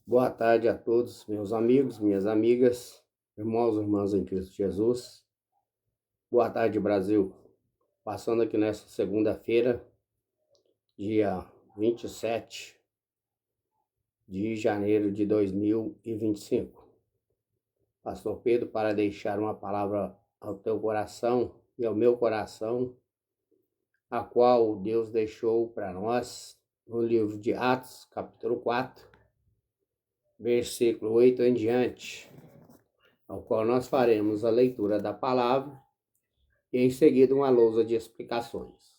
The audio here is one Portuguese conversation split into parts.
Boa tarde a todos, meus amigos, minhas amigas, irmãos e irmãs em Cristo Jesus. Boa tarde, Brasil. Passando aqui nessa segunda-feira, dia 27 de janeiro de 2025. Pastor Pedro, para deixar uma palavra ao teu coração e ao meu coração, a qual Deus deixou para nós no livro de Atos, capítulo 4, versículo 8 em diante, ao qual nós faremos a leitura da palavra e em seguida uma lousa de explicações.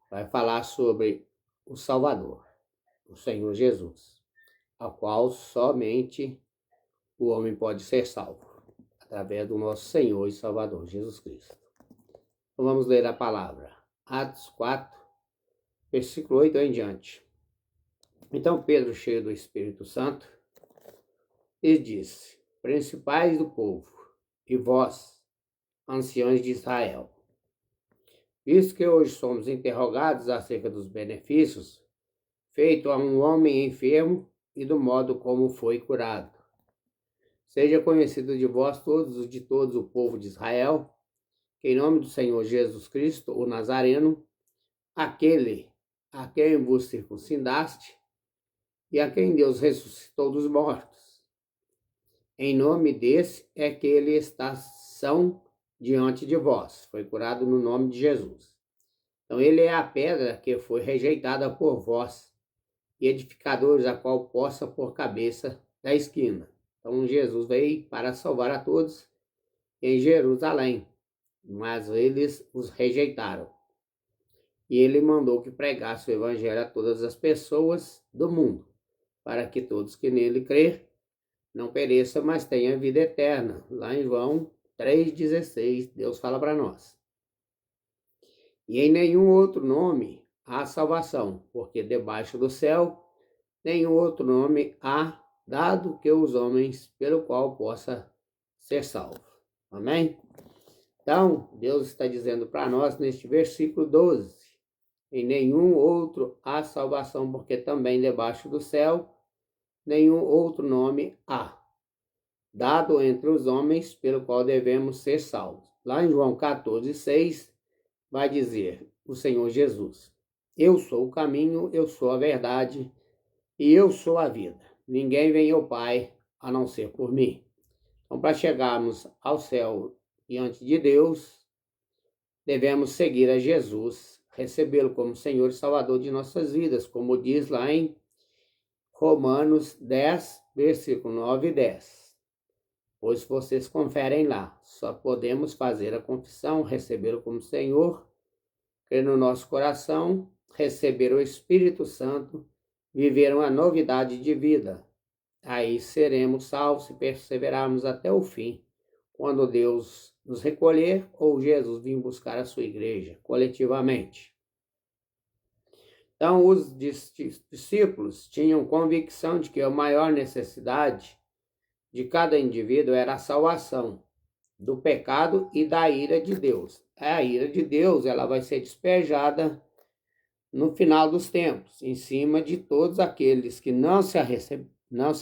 Vai falar sobre o Salvador, o Senhor Jesus, ao qual somente o homem pode ser salvo, através do nosso Senhor e Salvador, Jesus Cristo. Então vamos ler a palavra. Atos 4, versículo 8 em diante. Então Pedro, cheio do Espírito Santo, lhes disse: Principais do povo, e vós, anciões de Israel, visto que hoje somos interrogados acerca dos benefícios feitos a um homem enfermo e do modo como foi curado. Seja conhecido de vós todos, de todos o povo de Israel, que em nome do Senhor Jesus Cristo, o Nazareno, aquele a quem vos circuncidaste e a quem Deus ressuscitou dos mortos, em nome desse é que ele está são diante de vós. Foi curado no nome de Jesus. Então ele é a pedra que foi rejeitada por vós, e edificadores a qual possa por cabeça da esquina. Então Jesus veio para salvar a todos em Jerusalém, mas eles os rejeitaram. E ele mandou que pregasse o evangelho a todas as pessoas do mundo, para que todos que nele crer não pereçam, mas tenham vida eterna. Lá em João 3,16, Deus fala para nós. E em nenhum outro nome há salvação, porque debaixo do céu nenhum outro nome há dado que os homens pelo qual possa ser salvo. Amém? Então, Deus está dizendo para nós neste versículo 12, em nenhum outro há salvação, porque também debaixo do céu nenhum outro nome há dado entre os homens pelo qual devemos ser salvos. Lá em João 14,6 vai dizer o Senhor Jesus: Eu sou o caminho, eu sou a verdade e eu sou a vida. Ninguém vem ao Pai a não ser por mim. Então, para chegarmos ao céu diante de Deus, devemos seguir a Jesus, recebê-lo como Senhor e Salvador de nossas vidas, como diz lá em Romanos 10, versículo 9 e 10. Pois vocês conferem lá, só podemos fazer a confissão, recebê-lo como Senhor, crer no nosso coração, receber o Espírito Santo, viver uma novidade de vida. Aí seremos salvos se perseverarmos até o fim, quando Deus nos recolher ou Jesus vir buscar a sua igreja coletivamente. Então, os discípulos tinham convicção de que a maior necessidade de cada indivíduo era a salvação do pecado e da ira de Deus. A ira de Deus, ela vai ser despejada no final dos tempos, em cima de todos aqueles que não se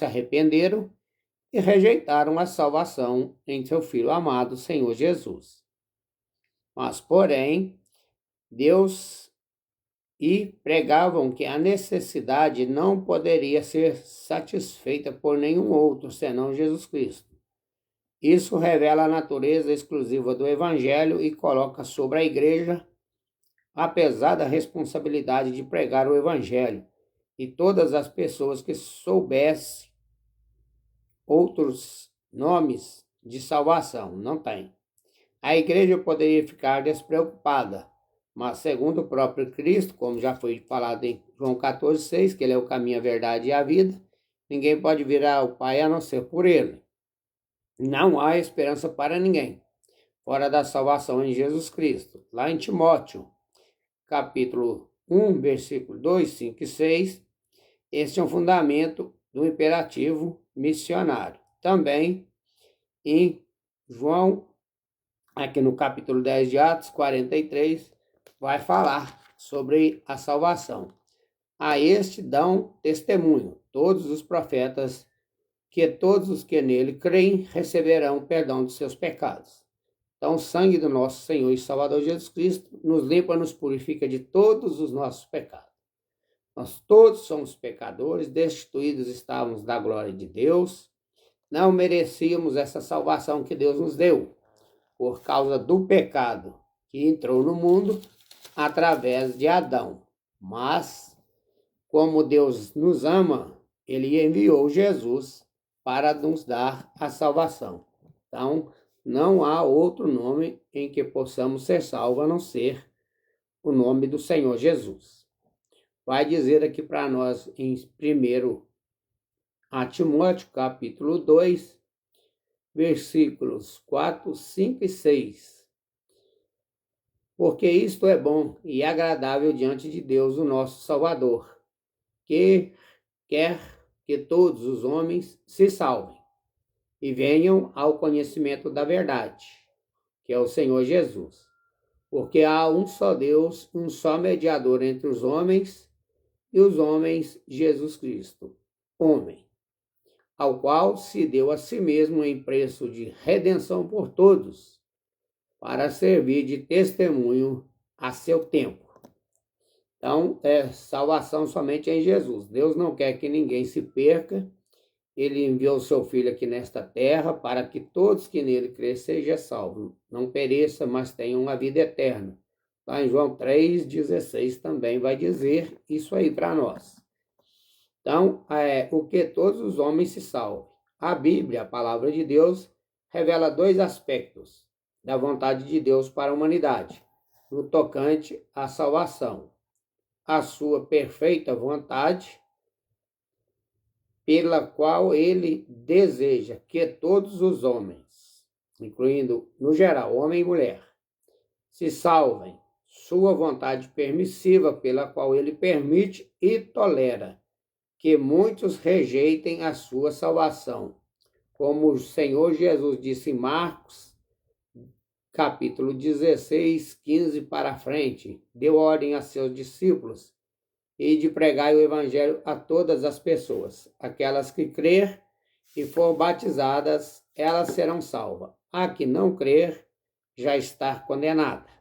arrependeram e rejeitaram a salvação em seu Filho amado, Senhor Jesus. Mas, porém, Deus pregavam que a necessidade não poderia ser satisfeita por nenhum outro senão Jesus Cristo. Isso revela a natureza exclusiva do Evangelho e coloca sobre a igreja a pesada responsabilidade de pregar o Evangelho, e todas as pessoas que soubessem outros nomes de salvação. Não tem. A igreja poderia ficar despreocupada, mas segundo o próprio Cristo, como já foi falado em João 14,6, que ele é o caminho, a verdade e a vida, ninguém pode vir ao Pai a não ser por ele. Não há esperança para ninguém fora da salvação em Jesus Cristo. Lá em Timóteo, capítulo 1, versículo 2, 5 e 6, este é um fundamento do imperativo missionário. Também em João, aqui no capítulo 10 de Atos, 43, vai falar sobre a salvação. A este dão testemunho todos os profetas, que todos os que nele creem receberão perdão de seus pecados. Então, o sangue do nosso Senhor e Salvador Jesus Cristo nos limpa, nos purifica de todos os nossos pecados. Nós todos somos pecadores, destituídos estávamos da glória de Deus, não merecíamos essa salvação que Deus nos deu, por causa do pecado que entrou no mundo através de Adão. Mas, como Deus nos ama, Ele enviou Jesus para nos dar a salvação. Então, não há outro nome em que possamos ser salvos a não ser o nome do Senhor Jesus. Vai dizer aqui para nós em 1 Timóteo, capítulo 2, versículos 4, 5 e 6. Porque isto é bom e agradável diante de Deus, o nosso Salvador, que quer que todos os homens se salvem e venham ao conhecimento da verdade, que é o Senhor Jesus. Porque há um só Deus, um só mediador entre os homens, e os homens, Jesus Cristo, homem, ao qual se deu a si mesmo em preço de redenção por todos, para servir de testemunho a seu tempo. Então, é salvação somente em Jesus. Deus não quer que ninguém se perca. Ele enviou o seu Filho aqui nesta terra para que todos que nele crêem sejam salvos, não pereça, mas tenham a vida eterna. Lá em João 3,16 também vai dizer isso aí para nós. Então, o que todos os homens se salvem. A Bíblia, a palavra de Deus, revela dois aspectos da vontade de Deus para a humanidade, no tocante à salvação. A sua perfeita vontade, pela qual ele deseja que todos os homens, incluindo, no geral, homem e mulher, se salvem. Sua vontade permissiva, pela qual ele permite e tolera que muitos rejeitem a sua salvação. Como o Senhor Jesus disse em Marcos, capítulo 16, 15 para frente, deu ordem a seus discípulos e de pregar o evangelho a todas as pessoas. Aquelas que crer e for batizadas, elas serão salvas. A que não crer, já está condenada.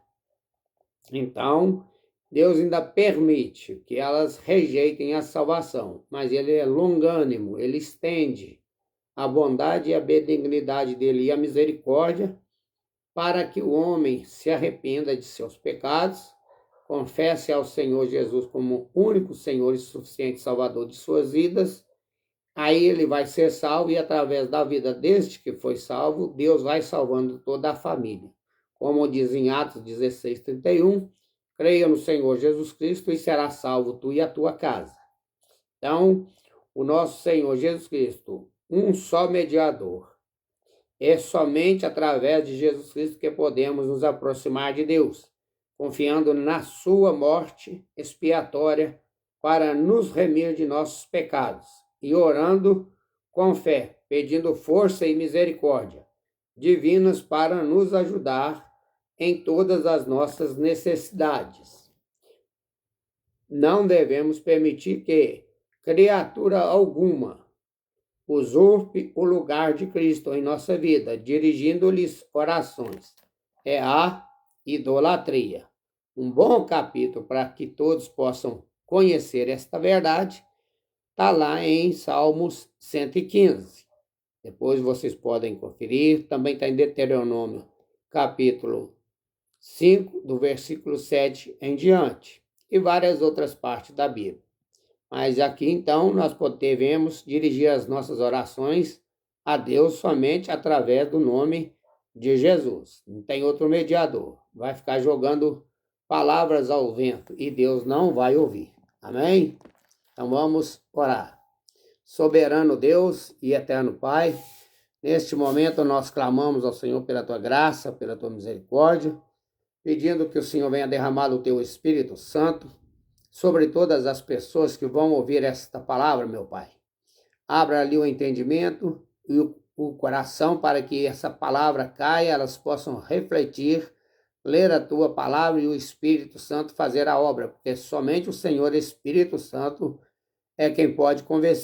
Então, Deus ainda permite que elas rejeitem a salvação, mas Ele é longânimo, Ele estende a bondade e a benignidade dEle e a misericórdia para que o homem se arrependa de seus pecados, confesse ao Senhor Jesus como único Senhor e suficiente Salvador de suas vidas, aí ele vai ser salvo e através da vida deste que foi salvo, Deus vai salvando toda a família. Como diz em Atos 16, 31, creia no Senhor Jesus Cristo e será salvo tu e a tua casa. Então, o nosso Senhor Jesus Cristo, um só mediador. É somente através de Jesus Cristo que podemos nos aproximar de Deus, confiando na sua morte expiatória para nos remir de nossos pecados e orando com fé, pedindo força e misericórdia divinas para nos ajudar em todas as nossas necessidades. Não devemos permitir que criatura alguma usurpe o lugar de Cristo em nossa vida, dirigindo-lhes orações. É a idolatria. Um bom capítulo para que todos possam conhecer esta verdade está lá em Salmos 115. Depois vocês podem conferir. Também está em Deuteronômio, capítulo 5, do versículo 7 em diante. E várias outras partes da Bíblia. Mas aqui, então, nós devemos dirigir as nossas orações a Deus somente através do nome de Jesus. Não tem outro mediador. Vai ficar jogando palavras ao vento e Deus não vai ouvir. Amém? Então vamos orar. Soberano Deus e eterno Pai, neste momento nós clamamos ao Senhor pela tua graça, pela tua misericórdia, pedindo que o Senhor venha derramar o teu Espírito Santo sobre todas as pessoas que vão ouvir esta palavra, meu Pai. Abra ali o entendimento e o coração para que essa palavra caia, elas possam refletir ler a tua palavra e o Espírito Santo fazer a obra, porque somente o Senhor Espírito Santo é quem pode convencer